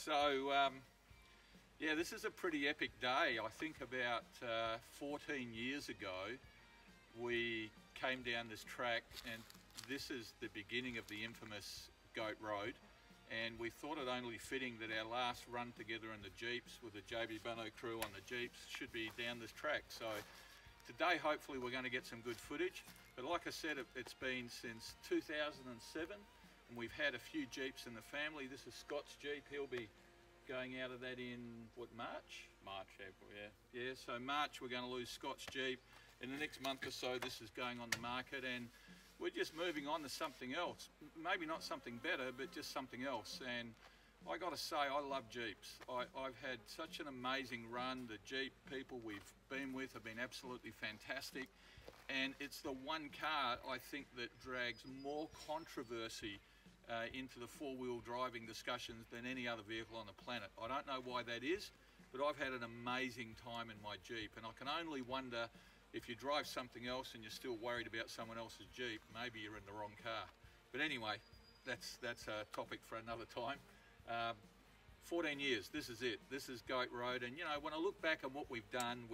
So yeah, this is a pretty epic day. I think about 14 years ago we came down this track, and this is the beginning of the infamous Goat Road, and we thought it only fitting that our last run together in the Jeeps with the JBBunno crew on the Jeeps should be down this track. So today hopefully we're going to get some good footage, but like I said, it's been since 2007 and we've had a few Jeeps in the family. This is Scott's Jeep. He'll be going out of that in, what, March? March, April, yeah. Yeah, so March we're going to lose Scott's Jeep. In the next month or so this is going on the market, and we're just moving on to something else. Maybe not something better, but just something else. And I got to say, I love Jeeps. I've had such an amazing run. The Jeep people we've been with have been absolutely fantastic. And it's the one car, I think, that drags more controversy into the four-wheel driving discussions than any other vehicle on the planet. I don't know why that is, but I've had an amazing time in my Jeep, and I can only wonder if you drive something else and you're still worried about someone else's Jeep, maybe you're in the wrong car. But anyway, that's a topic for another time. 14 years, this is it. This is Goat Road, and you know, when I look back at what we've done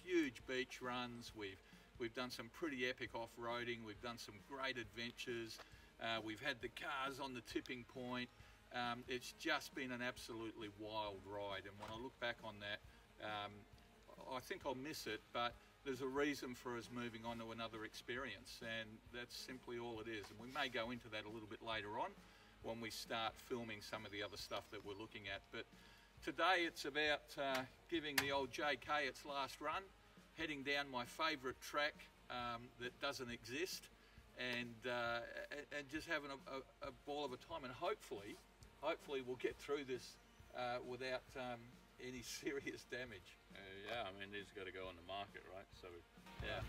huge beach runs, we've done some pretty epic off-roading, we've done some great adventures, we've had the cars on the tipping point. It's just been an absolutely wild ride, and when I look back on that, I think I'll miss it, but there's a reason for us moving on to another experience, and that's simply all it is. And we may go into that a little bit later on when we start filming some of the other stuff that we're looking at. But today it's about giving the old JK its last run, heading down my favourite track that doesn't exist, and just having a ball of a time. And hopefully we'll get through this without any serious damage. Yeah, I mean, these got to go on the market, right? So yeah.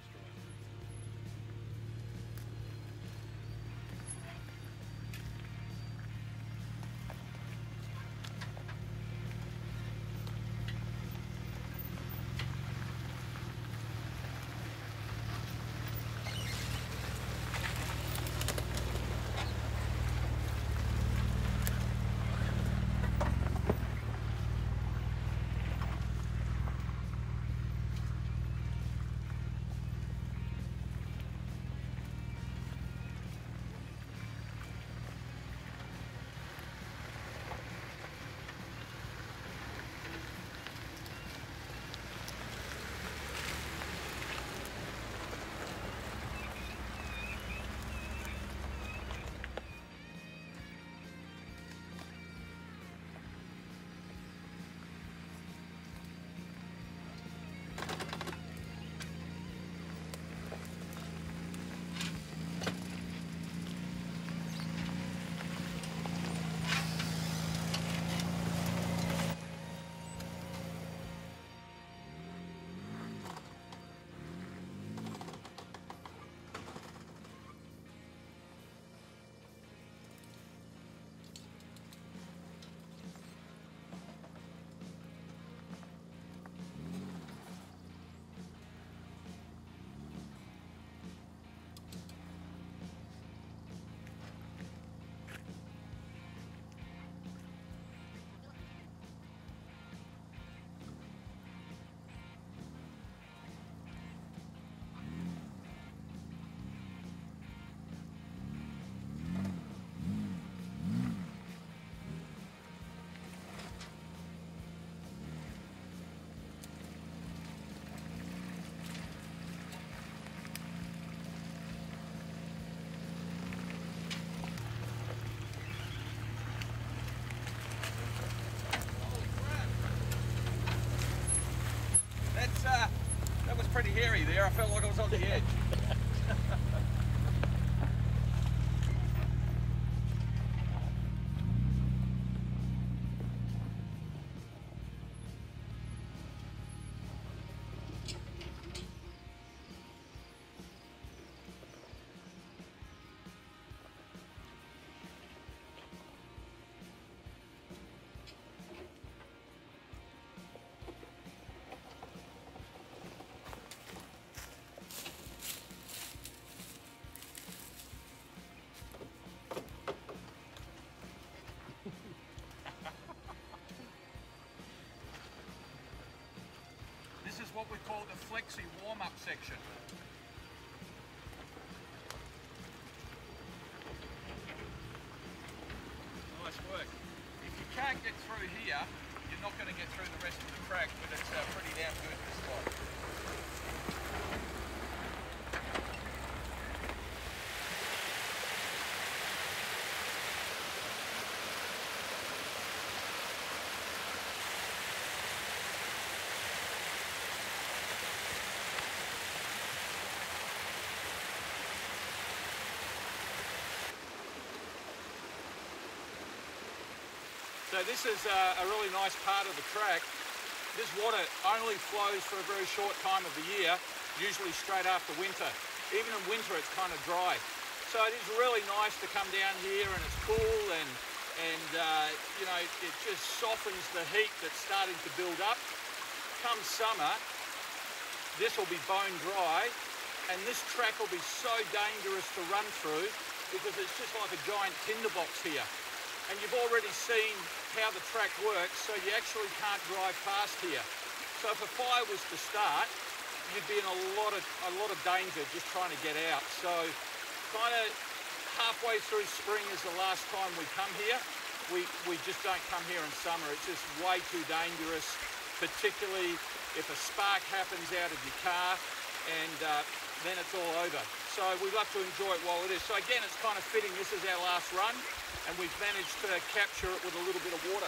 That was pretty hairy there. I felt like I was on the edge. what we call the flexi warm-up section. Nice work. If you can't get through here, you're not going to get through the rest of the track, but it's pretty damn good this spot. So this is a really nice part of the track. This water only flows for a very short time of the year, usually straight after winter. Even in winter it's kind of dry. So it is really nice to come down here, and it's cool, and you know, it just softens the heat that's starting to build up. Come summer, this will be bone dry, and this track will be so dangerous to run through because it's just like a giant tinderbox here. And you've already seen how the track works, so you actually can't drive past here. So if a fire was to start, you'd be in a lot of danger just trying to get out. So kind of halfway through spring is the last time we come here. We just don't come here in summer. It's just way too dangerous, particularly if a spark happens out of your car, and then it's all over. So we love to enjoy it while it is. So again, it's kind of fitting. This is our last run, and we've managed to capture it with a little bit of water.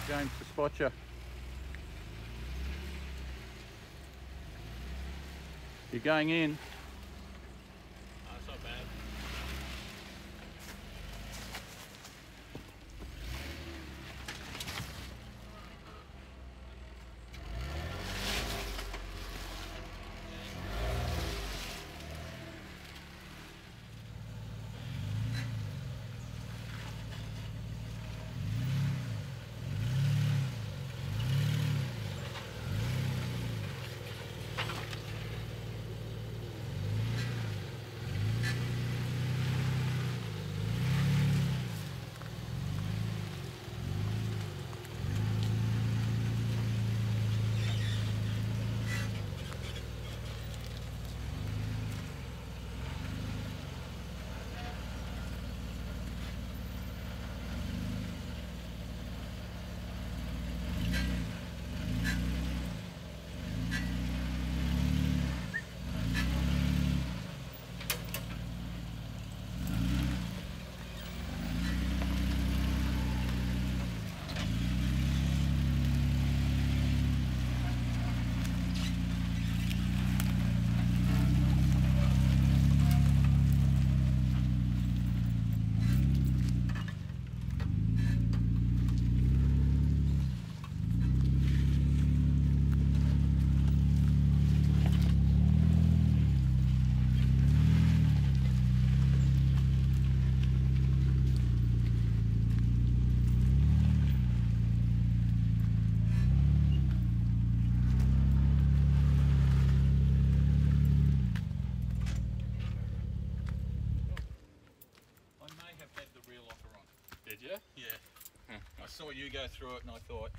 James to spot you. You're going in. That's not bad. I saw you go through it and I thought,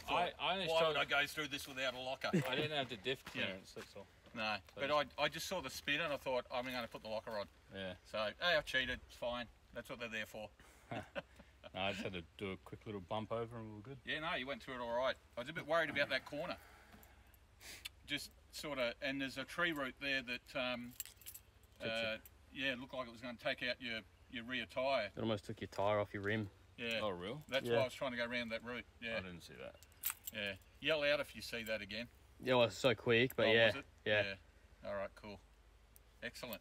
I why would I go through this without a locker? I didn't have the diff clearance, that's all. No, but I just saw the spin and I thought, I'm going to put the locker on. Yeah. So, hey, I cheated, it's fine. That's what they're there for. No, I just had to do a quick little bump over and we were good. Yeah, no, you went through it all right. I was a bit worried about that corner. Just sort of, and there's a tree root there that, yeah, it looked like it was going to take out your rear tyre. It almost took your tyre off your rim. Yeah. Oh, real? That's why I was trying to go around that route. Yeah. I didn't see that. Yeah. Yell out if you see that again. Yeah, well, it's so quick, but oh, yeah. Was it? Yeah. All right, cool. Excellent.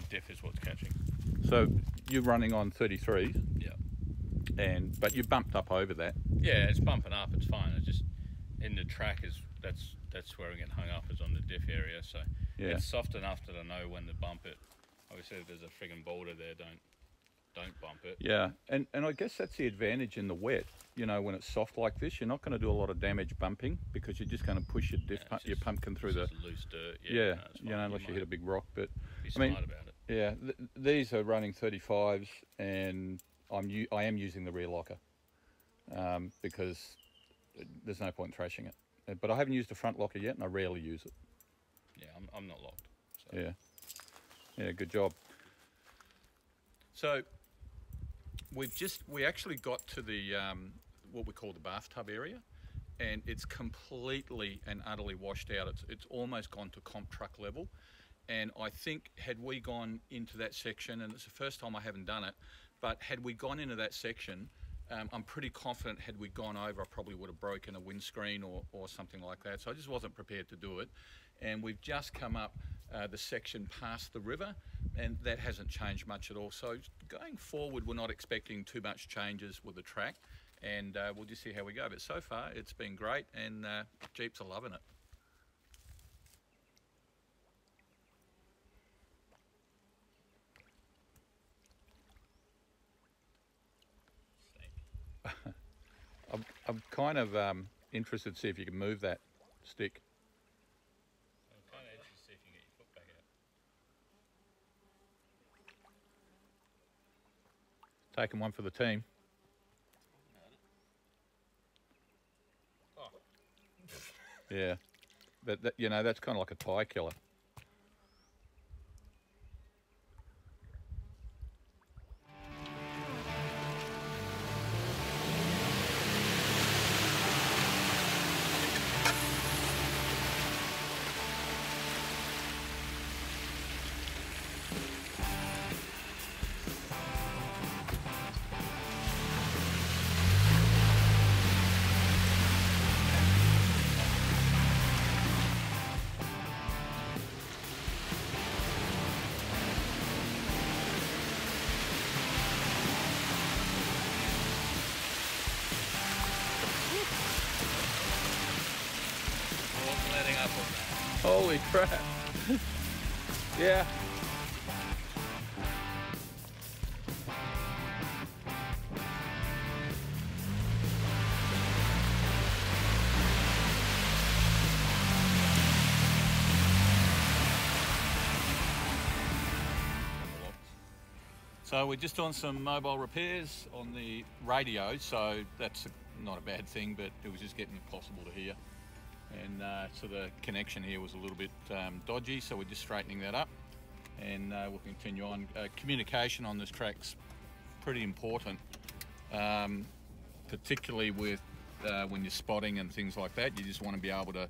Diff is what's catching. So you're running on 33s? Yeah. But you bumped up over that? Yeah, it's bumping up, it's fine. It's just in the track that's where we get hung up, is on the diff area. So yeah, it's soft enough that I know when to bump it. Obviously if there's a friggin' boulder there, don't bump it. Yeah, and I guess that's the advantage in the wet. You know, when it's soft like this, you're not going to do a lot of damage bumping because you're just going to push your diff, your pumpkin through the loose dirt. Yeah, no, you know, unless you hit a big rock. But be smart about it. Yeah, these are running 35s, and I am using the rear locker because there's no point thrashing it. But I haven't used the front locker yet, and I rarely use it. Yeah, I'm not locked. So. Yeah, good job. So we actually got to the what we call the bathtub area, and it's completely and utterly washed out. It's almost gone to comp truck level. And I think had we gone into that section, and it's the first time I haven't done it, but had we gone into that section, I'm pretty confident had we gone over, I probably would have broken a windscreen or something like that. So I just wasn't prepared to do it. And we've just come up the section past the river, and that hasn't changed much at all. So going forward, we're not expecting too much changes with the track, and we'll just see how we go. But so far, it's been great, and Jeeps are loving it. I'm kind of interested to see if you can move that stick. I'm kind of interested to see if you can get your foot back out. Taking one for the team. Oh. Yeah, but you know, that's kind of like a tie killer. Holy crap. Yeah. So we're just doing some mobile repairs on the radio, so that's not a bad thing, but it was just getting impossible to hear. And so the connection here was a little bit dodgy, so we're just straightening that up, and we'll continue on. Communication on this track's pretty important, particularly with when you're spotting and things like that. You just want to be able to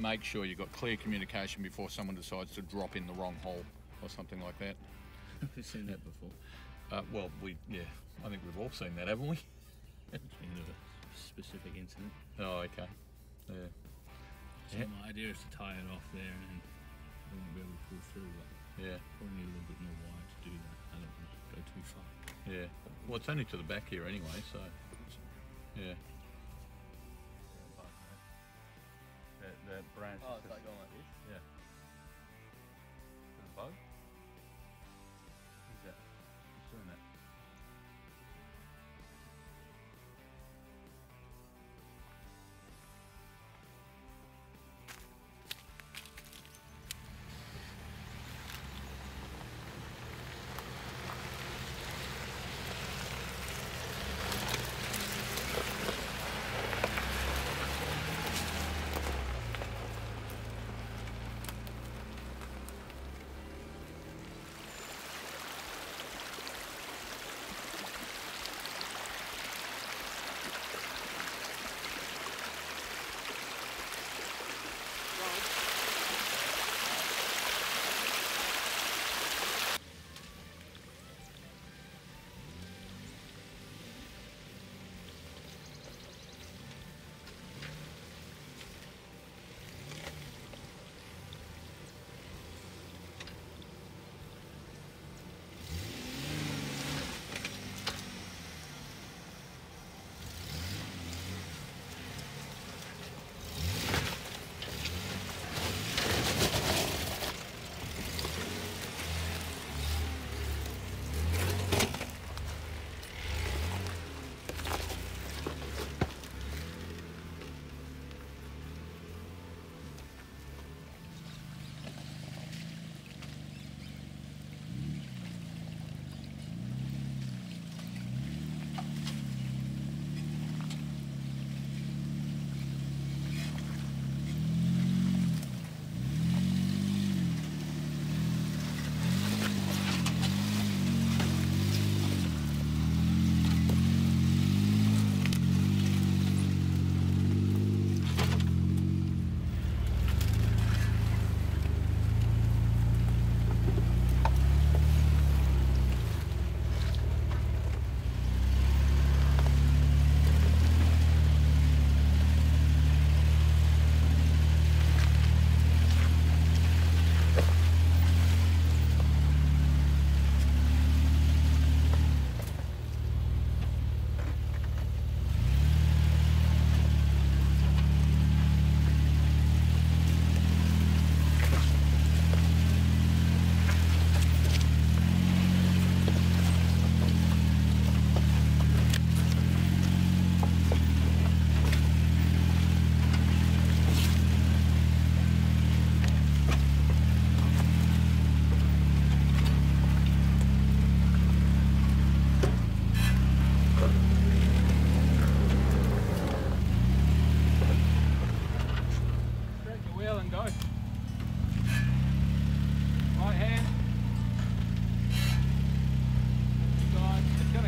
make sure you've got clear communication before someone decides to drop in the wrong hole or something like that. Have we seen that before? Well, yeah, I think we've all seen that, haven't we? It's been a specific incident. Oh, okay. Yeah. So my idea is to tie it off there and then I won't be able to pull through, but probably need a little bit more wire to do that. I don't want to go too far. Yeah. Well, it's only to the back here anyway, so yeah. That branch. Oh, it's like going like this? Yeah. Is it a bug? Who's that? Who's doing that?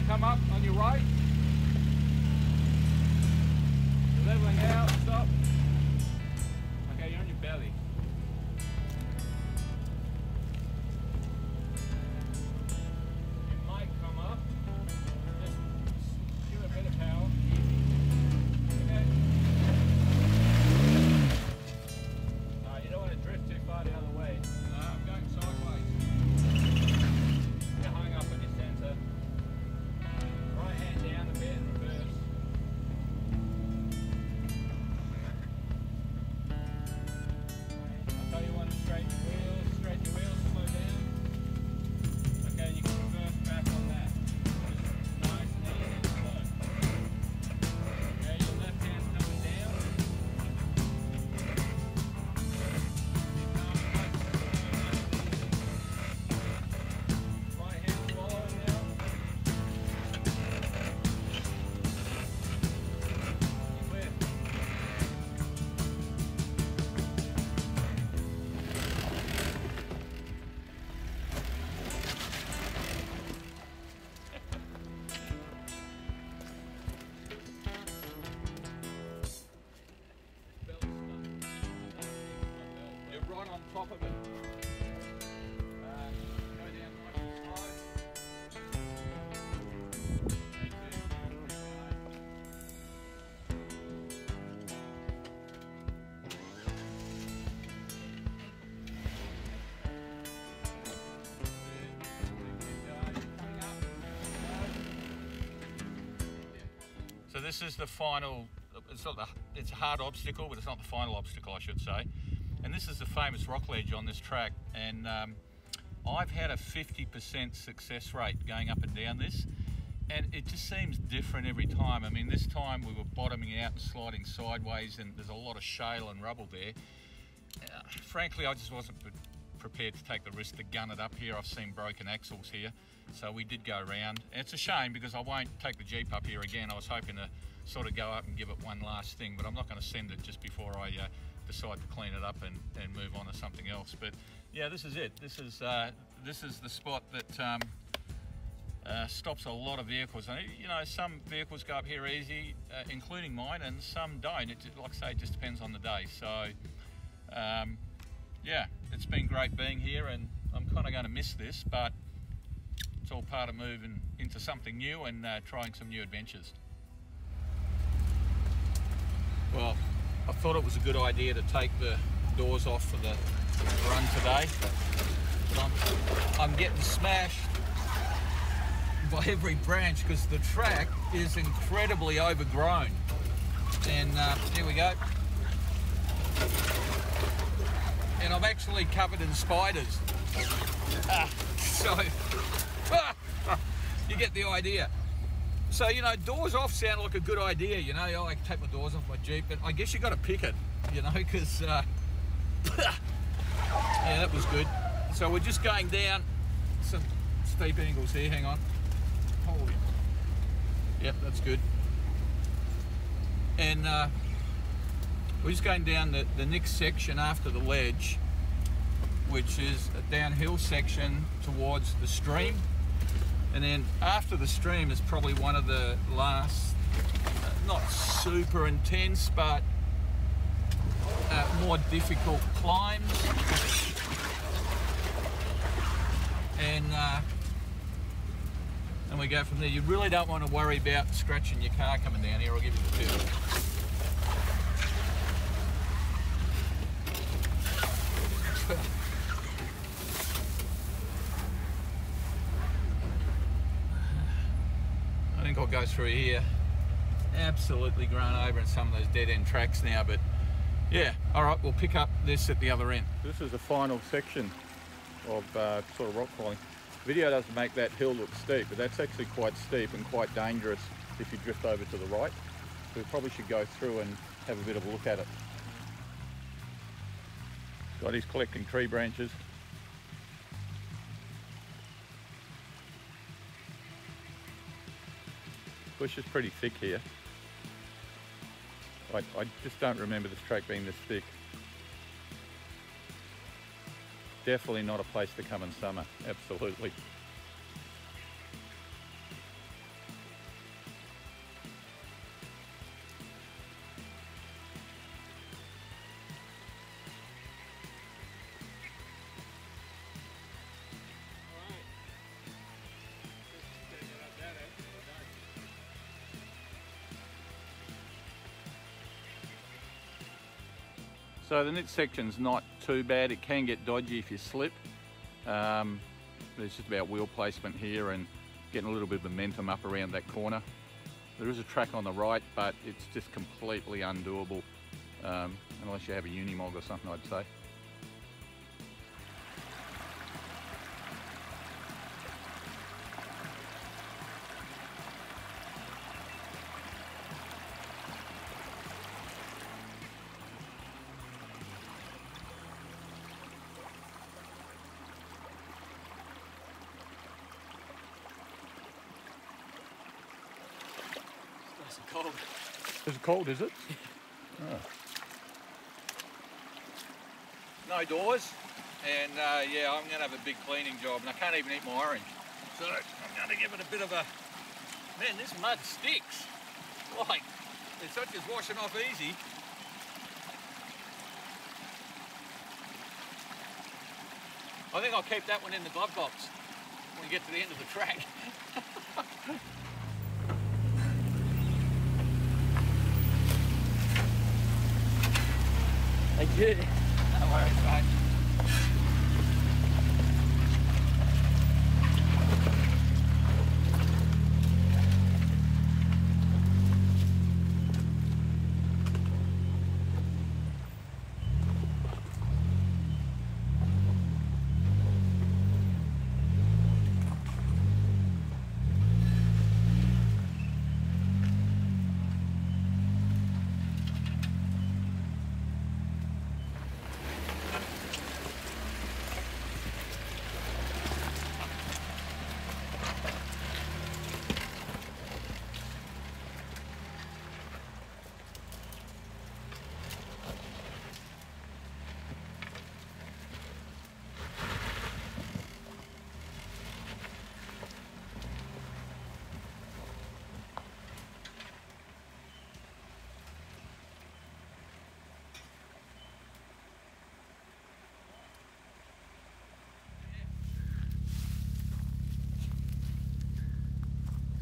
Come up on your right. Leveling out, stop. Okay, you're on your belly. You might come up. Just give it a bit of power. Okay. No, you don't want to drift too far the other way. No, I'm going sideways. You're hung up in your center. Right hand down a bit, reverse. this is the final, it's a hard obstacle, but it's not the final obstacle, I should say. And this is the famous rock ledge on this track. And I've had a 50% success rate going up and down this. And it just seems different every time. I mean, this time we were bottoming out and sliding sideways, and there's a lot of shale and rubble there. Frankly, I just wasn't prepared to take the risk to gun it up here. I've seen broken axles here, so we did go around. And it's a shame because I won't take the Jeep up here again. I was hoping to sort of go up and give it one last thing, but I'm not going to send it just before I decide to clean it up and move on to something else. But yeah, this is it. This is the spot that stops a lot of vehicles. And you know, some vehicles go up here easy, including mine, and some don't. It, like I say, it just depends on the day. So yeah, it's been great being here, and I'm kind of going to miss this, but it's all part of moving into something new and trying some new adventures. Well, I thought it was a good idea to take the doors off for the run today, but I'm getting smashed by every branch because the track is incredibly overgrown. And here we go. And I'm actually covered in spiders. So you get the idea. So, you know, doors off sound like a good idea, you know. I take my doors off my Jeep, but I guess you got to pick it, you know, because yeah, that was good. So we're just going down some steep angles here. Hang on. Holy. Yep, that's good. And we're just going down the next section after the ledge, which is a downhill section towards the stream. And then after the stream is probably one of the last, not super intense, but more difficult climbs. And we go from there. You really don't want to worry about scratching your car coming down here. I'll give you the tip. I think I'll go through here. Absolutely grown over in some of those dead-end tracks now, but yeah, all right, we'll pick up this at the other end. This is the final section of sort of rock crawling. The video doesn't make that hill look steep, but that's actually quite steep and quite dangerous if you drift over to the right. So we probably should go through and have a bit of a look at it. So he's collecting tree branches. Bush is pretty thick here. I just don't remember this track being this thick. Definitely not a place to come in summer, absolutely. So the next section's not too bad. It can get dodgy if you slip. It's just about wheel placement here and getting a little bit of momentum up around that corner. There is a track on the right, but it's just completely undoable unless you have a Unimog or something, I'd say. Cold. Is it cold, is it? Oh. No doors, and yeah, I'm going to have a big cleaning job, and I can't even eat my orange. So I'm going to give it a bit of a... Man, this mud sticks. Like, it's not just washing off easy. I think I'll keep that one in the glove box when we get to the end of the track. Thank you. No worries, mate.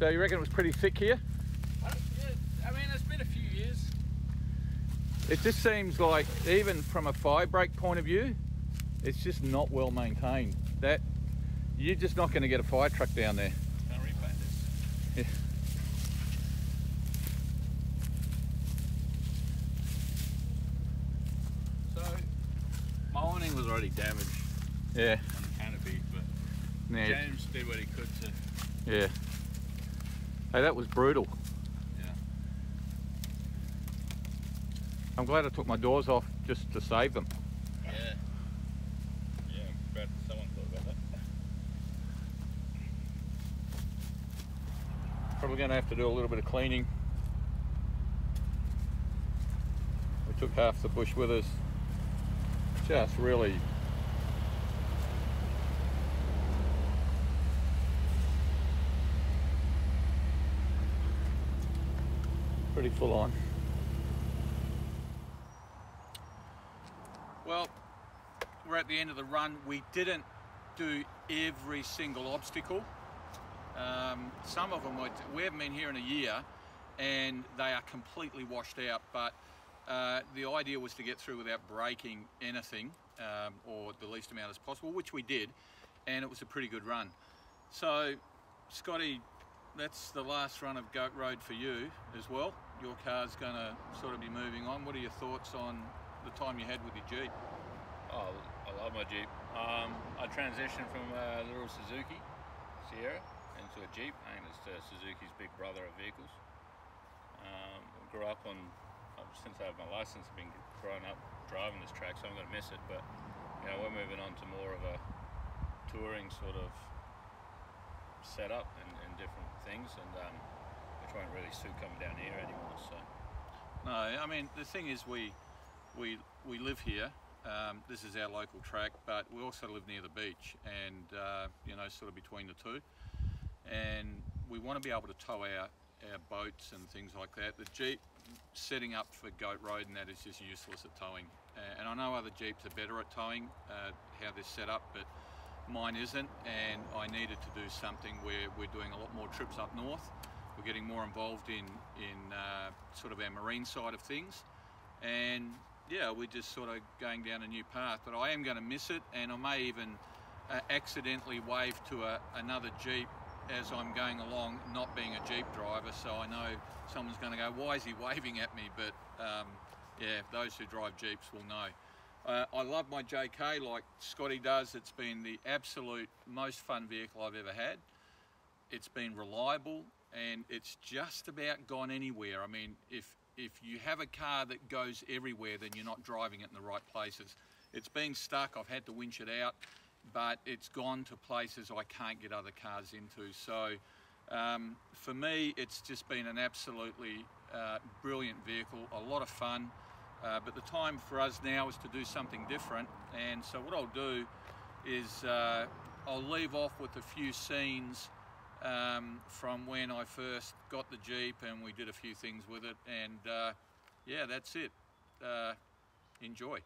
So you reckon it was pretty thick here? Yeah, I mean, it's been a few years. It just seems like, even from a fire break point of view, it's just not well maintained. That you're just not going to get a fire truck down there. Can't repaint this. Yeah. So, my awning was already damaged. Yeah. On the canopy, but Yeah. James did what he could to. Yeah. Hey, that was brutal. Yeah. I'm glad I took my doors off just to save them. Yeah. Yeah, I'm glad someone thought about that. Probably going to have to do a little bit of cleaning. We took half the bush with us. Just really pretty full on. Well, we're at the end of the run. We didn't do every single obstacle. Some of them we haven't been here in a year and they are completely washed out, but the idea was to get through without breaking anything, or the least amount as possible, which we did, and it was a pretty good run. So, Scotty, that's the last run of Goat Road for you as well. Your car's going to sort of be moving on. What are your thoughts on the time you had with your Jeep? Oh, I love my Jeep. I transitioned from a little Suzuki Sierra into a Jeep, and it's Suzuki's big brother of vehicles. Grew up on, since I have my license, I've been growing up driving this track, so I'm going to miss it. But you know, we're moving on to more of a touring sort of setup and different things, and which won't really suit coming down here anymore. So no, I mean the thing is we live here. This is our local track, but we also live near the beach, and you know, sort of between the two. And we want to be able to tow our boats and things like that. The Jeep setting up for Goat Road and that is just useless at towing. And I know other Jeeps are better at towing, how they're set up, but mine isn't, and I needed to do something where we're doing a lot more trips up north. We're getting more involved in sort of our marine side of things, and yeah, we're just sort of going down a new path. But I am going to miss it, and I may even accidentally wave to another Jeep as I'm going along, not being a Jeep driver, so I know someone's going to go, why is he waving at me? But yeah, those who drive Jeeps will know. I love my JK like Scotty does. It's been the absolute most fun vehicle I've ever had. It's been reliable, and it's just about gone anywhere. I mean, if you have a car that goes everywhere, then you're not driving it in the right places. It's been stuck, I've had to winch it out, but it's gone to places I can't get other cars into. So for me, it's just been an absolutely brilliant vehicle, a lot of fun. But the time for us now is to do something different. And so what I'll do is I'll leave off with a few scenes from when I first got the Jeep, and we did a few things with it. And yeah, that's it. Enjoy.